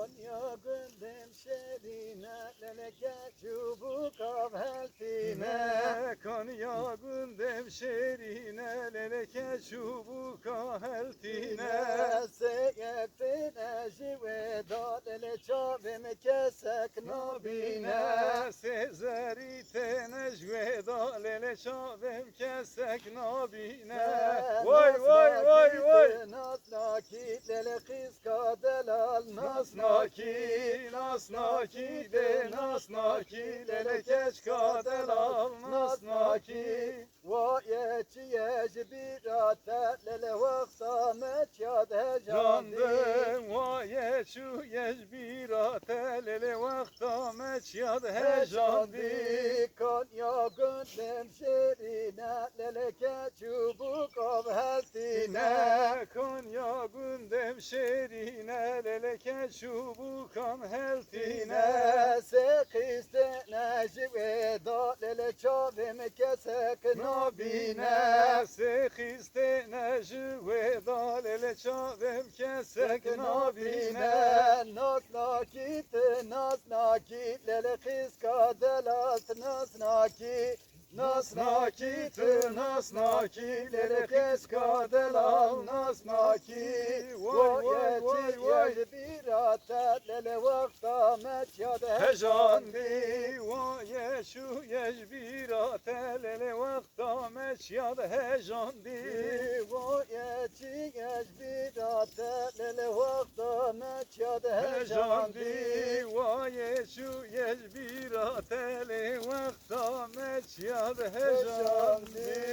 Konya gündem şerine leleke çubuk avheltine. Konya gündem şerine leleke çubuk aheltine. Seyetine jiveda lele çavim kesek nabine. Sezeri tenecveda lele çavem kesek nabine. Vay Vay vay vay vay. Nasnaki lele kıska delal Nasnaki, nasnaki de nasnaki lele keşka delal nasnaki. Vayeci yeci birate lele vaksa meçyad hecandi. Candım vaye şu yecbirate lele vakta meçyad hecandi. Konya gündem şerine lele keçubuk avheltine. Konya gündem şerine lele keşubuk heltine. Sekiste necveda lele çavim kesek nabine. Sekiste necveda lele çavem kesek nabine. Nasnaki lele kıska delat nasnaki. Nasnaki tı nasnaki lele keska delal nasnaki. Vay vay vay vay. Birate lele vakta meçyad Hecandi vaye şu yecbirate lele vakta meçyad hecandi. Vayeci yecbirate lele vakta meçyad Hecandi hecandi. vaye şu yecbirate lele vakta meçyad hecandi.